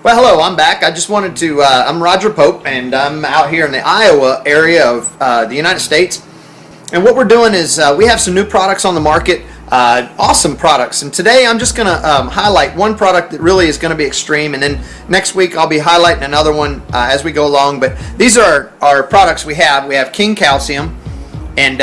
Well, hello, I'm back. I just wanted to, I'm Roger Pope, and I'm out here in the Iowa area of the United States. And what we're doing is we have some new products on the market, awesome products. And today I'm just going to highlight one product that really is going to be extreme. And then next week I'll be highlighting another one as we go along. But these are our products we have. We have King Calcium, and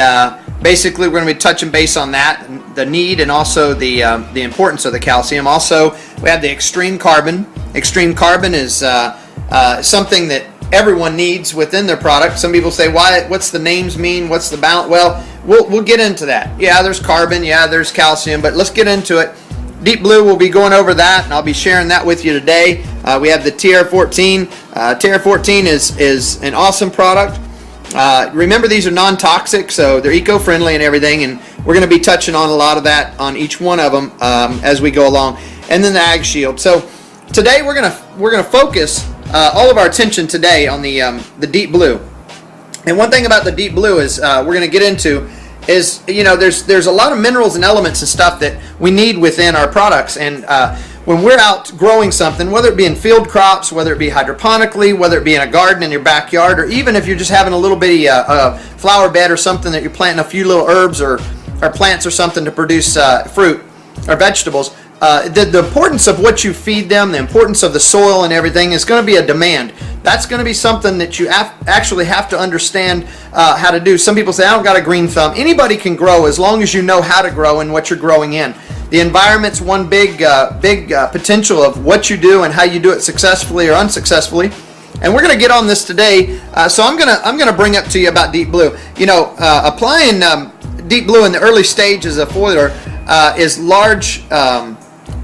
basically we're going to be touching base on that, the need and also the importance of the calcium. Also, we have the Extreme Carbon. Extreme Carbon is something that everyone needs within their product. Some people say, "Why? What's the names mean? What's the balance?" Well, we'll get into that. Yeah, there's carbon. Yeah, there's calcium. But let's get into it. Deep Blue will be going over that, and I'll be sharing that with you today. We have the TR14. TR14 is an awesome product. Remember, these are non-toxic, so they're eco-friendly and everything, and we're going to be touching on a lot of that on each one of them as we go along. And then the Ag Shield. So today we're gonna focus all of our attention today on the Deep Blue. And one thing about the Deep Blue is we're gonna get into is, you know, there's a lot of minerals and elements and stuff that we need within our products. And when we're out growing something, whether it be in field crops, whether it be hydroponically, whether it be in a garden in your backyard, or even if you're just having a little bitty flower bed or something that you're planting a few little herbs or plants or something to produce fruit or vegetables, the importance of what you feed them, the importance of the soil and everything is going to be a demand. That's going to be something that you actually have to understand how to do. Some people say, "I don't got a green thumb." Anybody can grow as long as you know how to grow and what you're growing in. The environment's one big potential of what you do and how you do it successfully or unsuccessfully. And we're going to get on this today. So I'm going to bring up to you about Deep Blue. You know, applying Deep Blue in the early stages of foliar is large.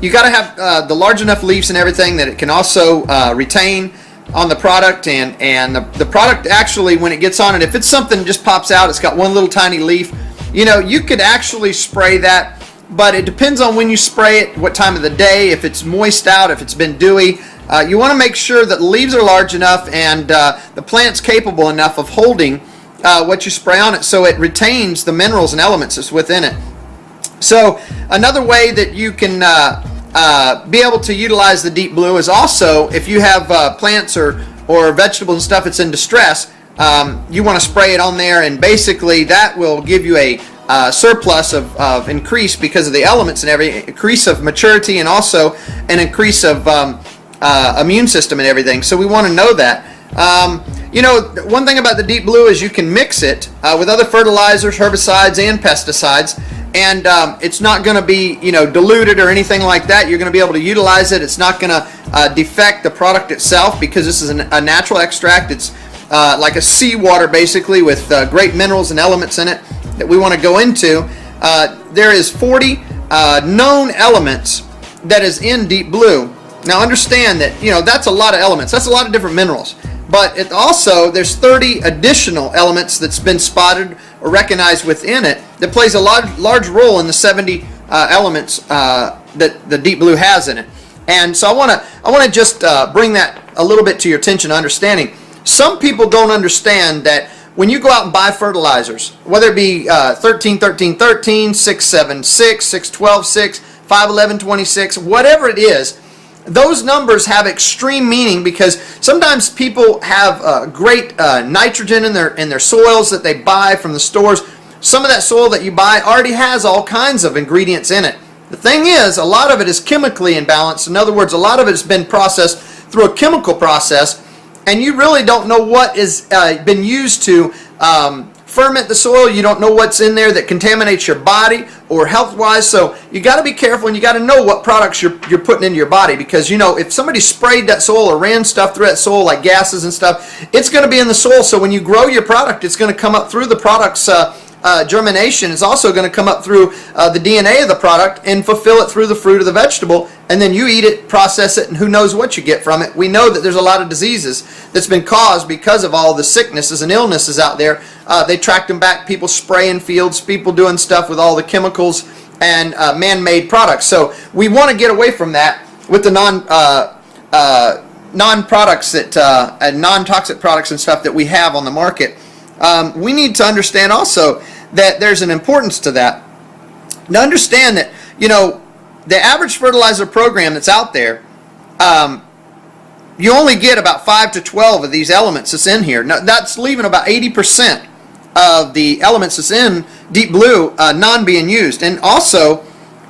You got to have the large enough leaves and everything that it can also retain on the product, and the product actually, when it gets on it, if it's something that just pops out, it's got one little tiny leaf, you know, you could actually spray that, but it depends on when you spray it, what time of the day, if it's moist out, if it's been dewy. You want to make sure that the leaves are large enough and the plant's capable enough of holding what you spray on it so it retains the minerals and elements that's within it. So another way that you can be able to utilize the Deep Blue is also if you have plants or vegetables and stuff that's in distress, you want to spray it on there, and basically that will give you a surplus of increase because of the elements and everything, increase of maturity, and also an increase of immune system and everything. So we want to know that. You know, one thing about the Deep Blue is you can mix it with other fertilizers, herbicides, and pesticides, and it's not going to be, you know, diluted or anything like that. You're going to be able to utilize it. It's not going to defect the product itself because this is a natural extract. It's like a seawater basically with great minerals and elements in it that we want to go into. There is 40 known elements that is in Deep Blue. Now understand that, you know, that's a lot of elements. That's a lot of different minerals. But it also, there's 30 additional elements that's been spotted or recognized within it that plays a large role in the 70 elements that the Deep Blue has in it. And so I want to just bring that a little bit to your attention, understanding. Some people don't understand that when you go out and buy fertilizers, whether it be 13-13-13, 6-7-6, 6-12-6, 5-11-26, whatever it is, those numbers have extreme meaning because sometimes people have great nitrogen in their soils that they buy from the stores. Some of that soil that you buy already has all kinds of ingredients in it. The thing is, a lot of it is chemically imbalanced. In other words, a lot of it has been processed through a chemical process, and you really don't know what is been used to ferment the soil. You don't know what's in there that contaminates your body or health-wise. So you got to be careful, and you got to know what products you're putting into your body, because, you know, if somebody sprayed that soil or ran stuff through that soil like gases and stuff, it's going to be in the soil. So when you grow your product, it's going to come up through the product's germination. It's also going to come up through the DNA of the product and fulfill it through the fruit of the vegetable, and then you eat it, process it, and who knows what you get from it. We know that there's a lot of diseases that's been caused because of all the sicknesses and illnesses out there. They tracked them back, people spraying fields, people doing stuff with all the chemicals and man-made products. So we want to get away from that with the non-products that and non-toxic products and stuff that we have on the market. We need to understand also that there's an importance to that. To understand that, you know, the average fertilizer program that's out there, you only get about 5 to 12 of these elements that's in here. Now, that's leaving about 80% of the elements that's in Deep Blue non-being used. And also,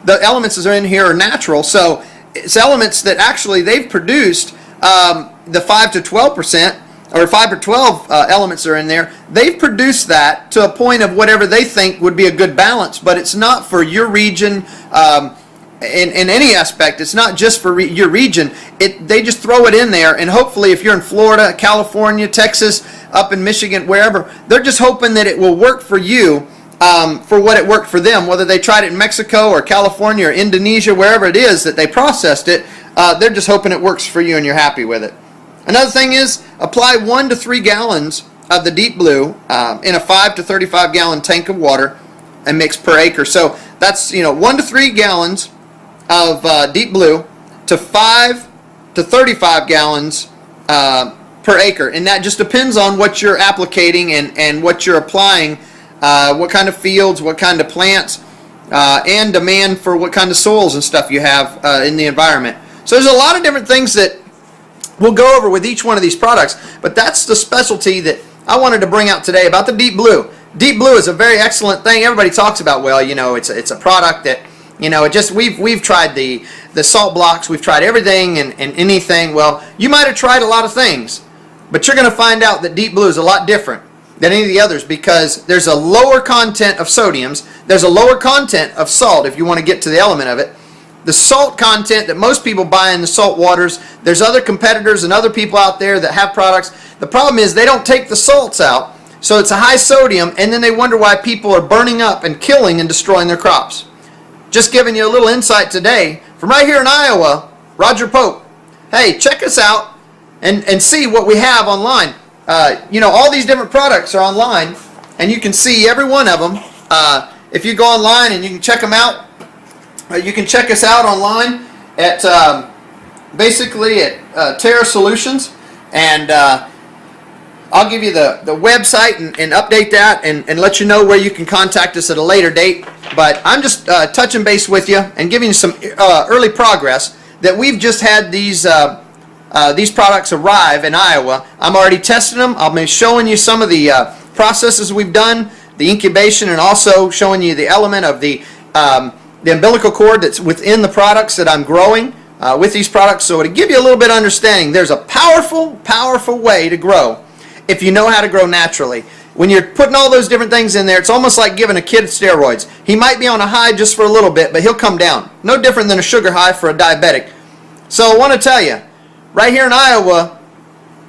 the elements that are in here are natural, so it's elements that actually they've produced the 5 to 12%, or 5 to 12 elements are in there. They've produced that to a point of whatever they think would be a good balance, but it's not for your region in any aspect. It's not just for your region. They just throw it in there, and hopefully if you're in Florida, California, Texas, up in Michigan, wherever, they're just hoping that it will work for you for what it worked for them, whether they tried it in Mexico or California or Indonesia, wherever it is that they processed it. They're just hoping it works for you and you're happy with it. Another thing is, apply 1 to 3 gallons of the Deep Blue in a 5 to 35 gallon tank of water and mix per acre. So that's 1 to 3 gallons of Deep Blue to 5 to 35 gallons per acre, and that just depends on what you're applicating and what you're applying, what kind of fields, what kind of plants, and demand for what kind of soils and stuff you have in the environment. So there's a lot of different things that we'll go over with each one of these products, but that's the specialty that I wanted to bring out today about the Deep Blue. Deep Blue is a very excellent thing. Everybody talks about, well, it's a product that, we've tried the salt blocks, we've tried everything and anything. Well, you might have tried a lot of things, but you're going to find out that Deep Blue is a lot different than any of the others, because there's a lower content of sodiums, there's a lower content of salt if you want to get to the element of it. The salt content that most people buy in the salt waters, there's other competitors and other people out there that have products. The problem is they don't take the salts out, so it's a high sodium, and then they wonder why people are burning up and killing and destroying their crops. Just giving you a little insight today from right here in Iowa, Roger Pope. Hey, check us out and see what we have online. All these different products are online, and you can see every one of them. If you go online and you can check them out, you can check us out online at basically at Terra Solutions, and I'll give you the website and update that and let you know where you can contact us at a later date. But I'm just touching base with you and giving you some early progress that we've just had these products arrive in Iowa. I'm already testing them. I'll be showing you some of the processes we've done, the incubation, and also showing you the element of the umbilical cord that's within the products that I'm growing with these products. So to give you a little bit of understanding, there's a powerful, powerful way to grow if you know how to grow naturally. When you're putting all those different things in there, it's almost like giving a kid steroids. He might be on a high just for a little bit, but he'll come down. No different than a sugar high for a diabetic. So I want to tell you, right here in Iowa,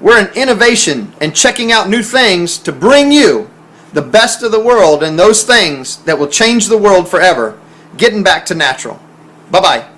we're in innovation and checking out new things to bring you the best of the world and those things that will change the world forever. Getting back to natural. Bye-bye.